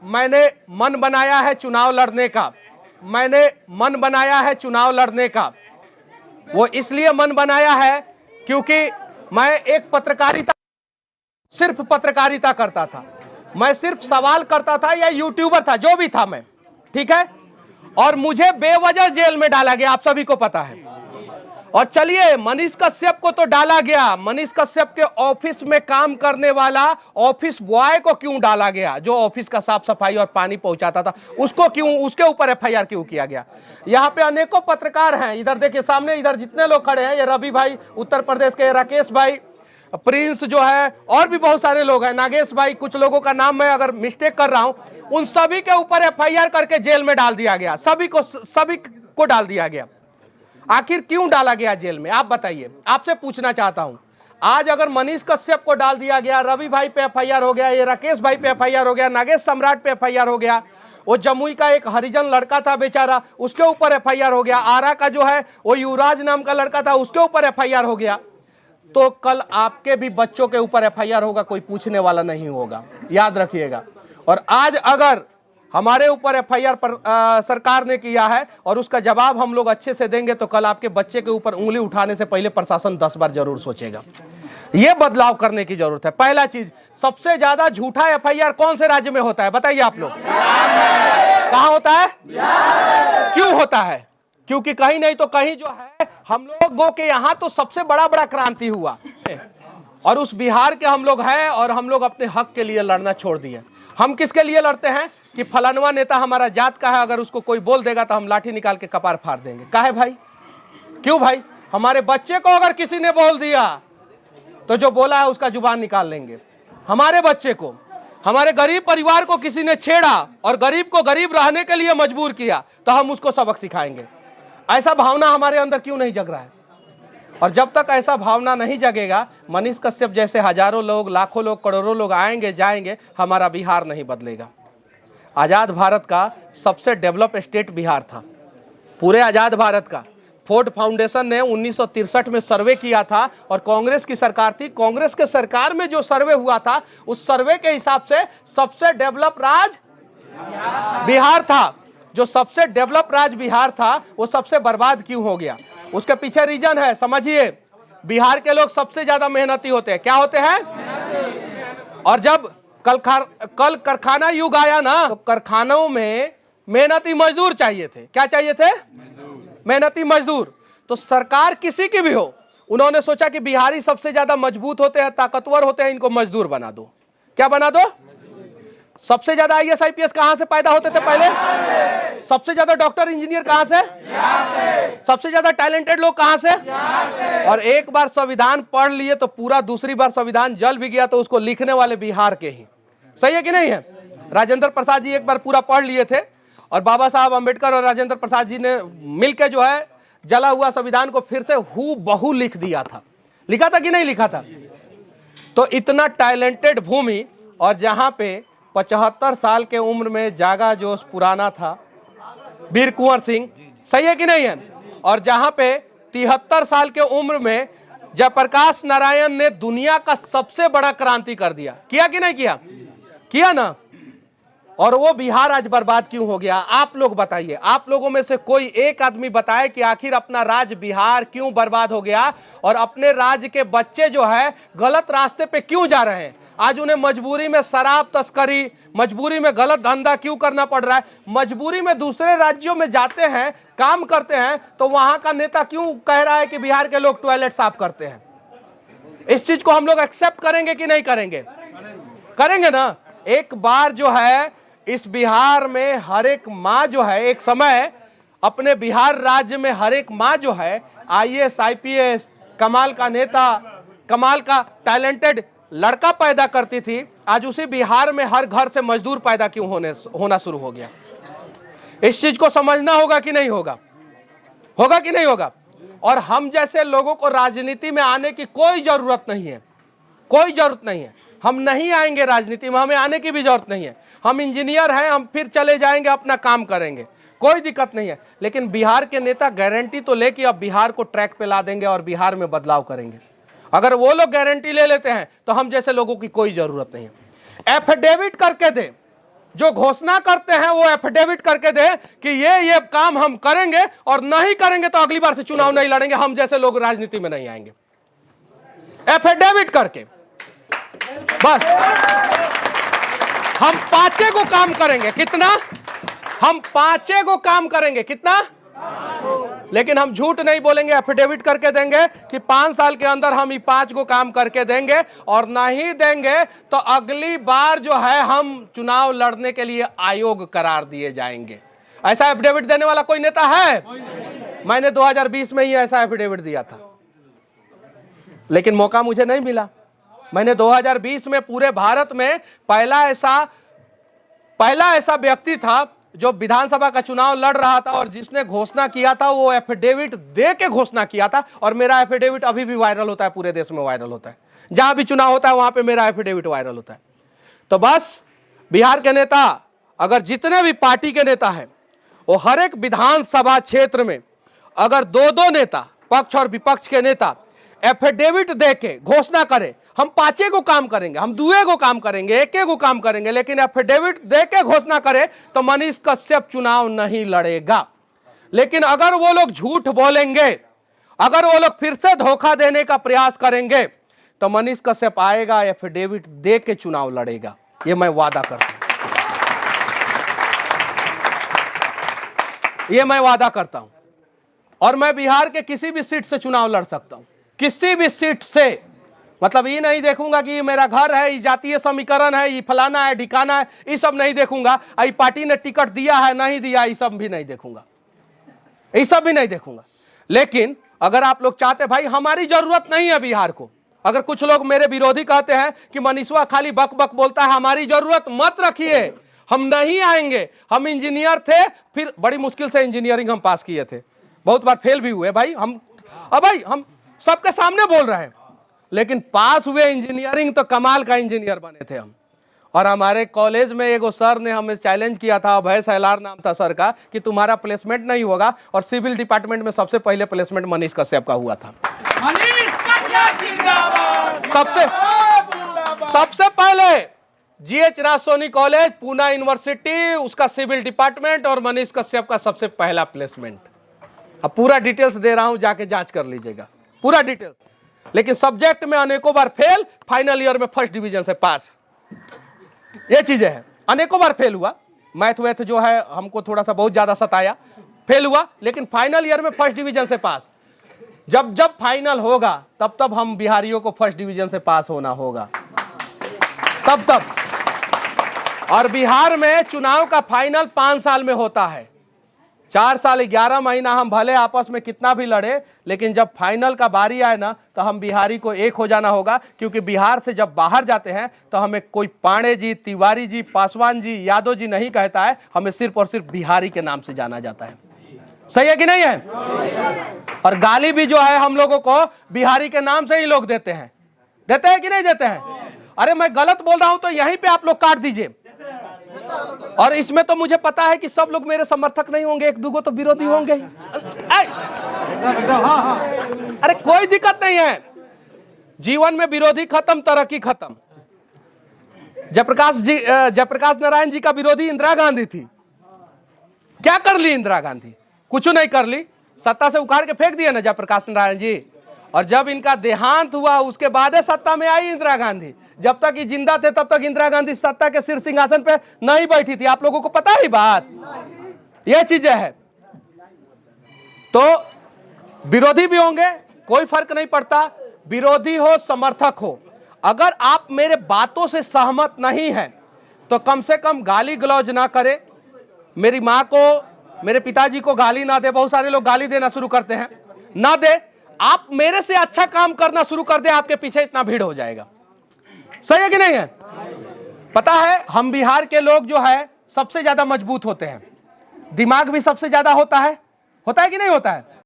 मैंने मन बनाया है चुनाव लड़ने का, मैंने मन बनाया है चुनाव लड़ने का। वो इसलिए मन बनाया है क्योंकि मैं एक सिर्फ पत्रकारिता करता था, मैं सिर्फ सवाल करता था या यूट्यूबर था, जो भी था मैं, ठीक है। और मुझे बेवजह जेल में डाला गया, आप सभी को पता है। और चलिए, मनीष कश्यप को तो डाला गया, मनीष कश्यप के ऑफिस में काम करने वाला ऑफिस बॉय को क्यों डाला गया, जो ऑफिस का साफ सफाई और पानी पहुंचाता था, उसको क्यों, उसके ऊपर एफआईआर क्यों किया गया। यहाँ पे अनेकों पत्रकार हैं, इधर देखिए सामने, इधर जितने लोग खड़े हैं, ये रवि भाई उत्तर प्रदेश के, राकेश भाई, प्रिंस जो है, और भी बहुत सारे लोग हैं, नागेश भाई, कुछ लोगों का नाम मैं अगर मिस्टेक कर रहा हूं, उन सभी के ऊपर एफआईआर करके जेल में डाल दिया गया, सभी को डाल दिया गया। आखिर क्यों डाला गया जेल में, आप बताइए। आपसे पूछना चाहता हूं, आज अगर मनीष कश्यप को डाल दिया गया, रवि भाई पे एफआईआर हो गया, ये राकेश भाई पे एफआईआर हो गया, नागेश सम्राट पे एफआईआर हो गया, वो जमुई का एक हरिजन लड़का था बेचारा, उसके ऊपर एफआईआर हो गया, आरा का जो है वो युवराज नाम का लड़का था, उसके ऊपर एफआईआर हो गया, तो कल आपके भी बच्चों के ऊपर एफआईआर होगा, कोई पूछने वाला नहीं होगा, याद रखिएगा। और आज अगर हमारे ऊपर एफआईआर सरकार ने किया है और उसका जवाब हम लोग अच्छे से देंगे, तो कल आपके बच्चे के ऊपर उंगली उठाने से पहले प्रशासन 10 बार जरूर सोचेगा। यह बदलाव करने की जरूरत है। पहला चीज, सबसे ज्यादा झूठा एफआईआर कौन से राज्य में होता है, बताइए आप लोग। कहां होता है, क्यों होता है? क्योंकि कहीं नहीं तो कहीं जो है हम लोगों के यहाँ तो सबसे बड़ा क्रांति हुआ, और उस बिहार के हम लोग हैं, और हम लोग अपने हक के लिए लड़ना छोड़ दिए। हम किसके लिए लड़ते हैं कि फलानवा नेता हमारा जात का है, अगर उसको कोई बोल देगा तो हम लाठी निकाल के कपार फाड़ देंगे। काहे भाई, क्यों भाई? हमारे बच्चे को अगर किसी ने बोल दिया तो जो बोला है उसका जुबान निकाल लेंगे। हमारे बच्चे को, हमारे गरीब परिवार को किसी ने छेड़ा और गरीब को गरीब रहने के लिए मजबूर किया, तो हम उसको सबक सिखाएंगे। ऐसा भावना हमारे अंदर क्यों नहीं जग रहा है? और जब तक ऐसा भावना नहीं जगेगा, मनीष कश्यप जैसे हजारों लोग, लाखों लोग, करोड़ों लोग आएंगे जाएंगे, हमारा बिहार नहीं बदलेगा। आजाद भारत का सबसे डेवलप स्टेट बिहार था, पूरे आजाद भारत का। फोर्ड फाउंडेशन ने 1963 में सर्वे किया था, और कांग्रेस की सरकार थी। कांग्रेस के सरकार में जो सर्वे हुआ था, उस सर्वे के हिसाब से सबसे डेवलप राज्य बिहार था। जो सबसे डेवलप राज्य बिहार था, वो सबसे बर्बाद क्यों हो गया? उसके पीछे रीजन है, समझिए। बिहार के लोग सबसे ज्यादा मेहनती होते हैं। क्या होते हैं? और जब कल कारखाना युग आया ना, तो कारखानों में मेहनती मजदूर चाहिए थे। क्या चाहिए थे? मेहनती मजदूर। तो सरकार किसी की भी हो, उन्होंने सोचा कि बिहारी सबसे ज्यादा मजबूत होते हैं, ताकतवर होते हैं, इनको मजदूर बना दो। क्या बना दो? सबसे ज्यादा आईएएस आईपीएस कहां से पैदा होते थे पहले? सबसे ज्यादा डॉक्टर इंजीनियर कहां से? सबसे ज्यादा टैलेंटेड लोग कहां से? और एक बार संविधान पढ़ लिए तो पूरा, दूसरी बार संविधान जल भी गया तो उसको लिखने वाले बिहार के ही। सही है कि नहीं है? राजेंद्र प्रसाद जी एक बार पूरा पढ़ लिए थे, और बाबा साहब अम्बेडकर और राजेंद्र प्रसाद जी ने मिलकर जो है जला हुआ संविधान को फिर से हूबहू लिख दिया था। लिखा था कि नहीं लिखा था? तो इतना टैलेंटेड भूमि, और जहां पे 75 साल के उम्र में जागा जोश पुराना था, वीर कुंवर सिंह। सही है कि नहीं है? और जहां पे 73 साल के उम्र में जयप्रकाश नारायण ने दुनिया का सबसे बड़ा क्रांति कर दिया। किया कि नहीं किया? किया ना। और वो बिहार आज बर्बाद क्यों हो गया? आप लोग बताइए। आप लोगों में से कोई एक आदमी बताए कि आखिर अपना राज्य बिहार क्यों बर्बाद हो गया, और अपने राज्य के बच्चे जो है गलत रास्ते पे क्यों जा रहे हैं? आज उन्हें मजबूरी में शराब तस्करी, मजबूरी में गलत धंधा क्यों करना पड़ रहा है? मजबूरी में दूसरे राज्यों में जाते हैं, काम करते हैं, तो वहां का नेता क्यों कह रहा है कि बिहार के लोग टॉयलेट साफ करते हैं? इस चीज को हम लोग एक्सेप्ट करेंगे कि नहीं करेंगे? करेंगे ना। एक बार जो है इस बिहार में हर एक माँ जो है, एक समय अपने बिहार राज्य में हर एक माँ जो है आईएएस आईपीएस, कमाल का नेता, कमाल का टैलेंटेड लड़का पैदा करती थी। आज उसी बिहार में हर घर से मजदूर पैदा क्यों होना शुरू हो गया? इस चीज को समझना होगा कि नहीं होगा? होगा कि नहीं होगा? और हम जैसे लोगों को राजनीति में आने की कोई जरूरत नहीं है, कोई जरूरत नहीं है। हम नहीं आएंगे राजनीति में, हमें आने की भी जरूरत नहीं है। हम इंजीनियर हैं, हम फिर चले जाएंगे, अपना काम करेंगे, कोई दिक्कत नहीं है। लेकिन बिहार के नेता गारंटी तो ले कि अब बिहार को ट्रैक पे ला देंगे और बिहार में बदलाव करेंगे। अगर वो लोग गारंटी ले लेते हैं तो हम जैसे लोगों की कोई जरूरत नहीं है। एफिडेविट करके दे, जो घोषणा करते हैं वो एफिडेविट करके दे कि ये काम हम करेंगे, और नहीं करेंगे तो अगली बार से चुनाव नहीं लड़ेंगे, हम जैसे लोग राजनीति में नहीं आएंगे। एफिडेविट करके बस हम 5 को काम करेंगे। कितना? हम 5 को काम करेंगे। कितना? लेकिन हम झूठ नहीं बोलेंगे, एफिडेविट करके देंगे कि 5 साल के अंदर हम ये 5 को काम करके देंगे, और नहीं देंगे तो अगली बार जो है हम चुनाव लड़ने के लिए आयोग करार दिए जाएंगे। ऐसा एफिडेविट देने वाला कोई नेता है? मैंने 2020 में ही ऐसा एफिडेविट दिया था, लेकिन मौका मुझे नहीं मिला। मैंने 2020 में पूरे भारत में पहला ऐसा व्यक्ति था जो विधानसभा का चुनाव लड़ रहा था, और जिसने घोषणा किया था वो एफिडेविट दे के घोषणा किया था, और मेरा एफिडेविट अभी भी वायरल होता है, पूरे देश में वायरल होता है। जहां भी चुनाव होता है वहां पे मेरा एफिडेविट वायरल होता है। तो बस बिहार के नेता, अगर जितने भी पार्टी के नेता हैं, वो हर एक विधानसभा क्षेत्र में अगर 2-2 नेता, पक्ष और विपक्ष के नेता एफिडेविट दे के घोषणा करे हम 5 को काम करेंगे, हम 2 को काम करेंगे, 1 को काम करेंगे, लेकिन एफिडेविट दे के घोषणा करे तो मनीष कश्यप चुनाव नहीं लड़ेगा। लेकिन अगर वो लोग झूठ बोलेंगे, अगर वो लोग फिर से धोखा देने का प्रयास करेंगे, तो मनीष कश्यप आएगा, एफिडेविट दे के चुनाव लड़ेगा। ये मैं वादा करता हूं, ये मैं वादा करता हूं। और मैं बिहार के किसी भी सीट से चुनाव लड़ सकता हूं, किसी भी सीट से। मतलब ये नहीं देखूंगा कि ये मेरा घर है, ये जातीय समीकरण है, ये फलाना है, ठिकाना है, ये सब नहीं देखूंगा। ये पार्टी ने टिकट दिया है नहीं दिया, ये सब भी नहीं देखूंगा, ये सब भी नहीं देखूंगा। लेकिन अगर आप लोग चाहते, भाई हमारी जरूरत नहीं है बिहार को। अगर कुछ लोग मेरे विरोधी कहते हैं कि मनीषवा खाली बक बक बोलता है, हमारी जरूरत मत रखिए, हम नहीं आएंगे। हम इंजीनियर थे, फिर बड़ी मुश्किल से इंजीनियरिंग हम पास किए थे, बहुत बार फेल भी हुए भाई हम। अब भाई हम सबके सामने बोल रहे हैं, लेकिन पास हुए इंजीनियरिंग तो कमाल का इंजीनियर बने थे हम। और हमारे कॉलेज में एगो सर ने हमें चैलेंज किया था, अभय सैलार नाम था सर का, कि तुम्हारा प्लेसमेंट नहीं होगा। और सिविल डिपार्टमेंट में सबसे पहले प्लेसमेंट मनीष कश्यप का हुआ था। सबसे पहले GH Rajsoni college, Poona university, उसका सिविल डिपार्टमेंट, और मनीष कश्यप का सबसे पहला प्लेसमेंट। अब पूरा डिटेल्स दे रहा हूं, जाके जांच कर लीजिएगा, पूरा डिटेल्स। लेकिन सब्जेक्ट में अनेकों बार फेल, फाइनल ईयर में फर्स्ट डिवीजन से पास। ये चीजें हैं, अनेकों बार फेल हुआ। मैथ वैथ जो है हमको थोड़ा सा बहुत ज्यादा सताया, फेल हुआ, लेकिन फाइनल ईयर में फर्स्ट डिवीजन से पास। जब जब फाइनल होगा तब तब हम बिहारियों को फर्स्ट डिवीजन से पास होना होगा, तब तब। और बिहार में चुनाव का फाइनल 5 साल में होता है। 4 साल 11 महीना हम भले आपस में कितना भी लड़े, लेकिन जब फाइनल का बारी आए ना, तो हम बिहारी को एक हो जाना होगा। क्योंकि बिहार से जब बाहर जाते हैं तो हमें कोई पांडे जी, तिवारी जी, पासवान जी, यादव जी नहीं कहता है, हमें सिर्फ और सिर्फ बिहारी के नाम से जाना जाता है। सही है कि नहीं है? और गाली भी जो है हम लोगों को बिहारी के नाम से ही लोग देते हैं। देते हैं कि नहीं देते हैं? अरे मैं गलत बोल रहा हूं तो यहीं पे आप लोग काट दीजिए। और इसमें तो मुझे पता है कि सब लोग मेरे समर्थक नहीं होंगे, 1-2 तो विरोधी होंगे। अरे कोई दिक्कत नहीं है, जीवन में विरोधी खत्म, तरक्की खत्म। जयप्रकाश नारायण जी का विरोधी इंदिरा गांधी थी। क्या कर ली इंदिरा गांधी? कुछ नहीं कर ली, सत्ता से उखाड़ के फेंक दिया ना जयप्रकाश नारायण जी। और जब इनका देहांत हुआ उसके बाद सत्ता में आई इंदिरा गांधी। जब तक ये जिंदा थे तब तक इंदिरा गांधी सत्ता के शीर्ष सिंहासन पे नहीं बैठी थी। आप लोगों को पता है बात, ये चीजें है। तो विरोधी भी होंगे, कोई फर्क नहीं पड़ता, विरोधी हो समर्थक हो। अगर आप मेरे बातों से सहमत नहीं हैं तो कम से कम गाली गलौज ना करें, मेरी माँ को, मेरे पिताजी को गाली ना दे। बहुत सारे लोग गाली देना शुरू करते हैं, ना दे। आप मेरे से अच्छा काम करना शुरू कर दे, आपके पीछे इतना भीड़ हो जाएगा। सही है कि नहीं है? पता है हम बिहार के लोग जो है सबसे ज्यादा मजबूत होते हैं, दिमाग भी सबसे ज्यादा होता है कि नहीं होता है?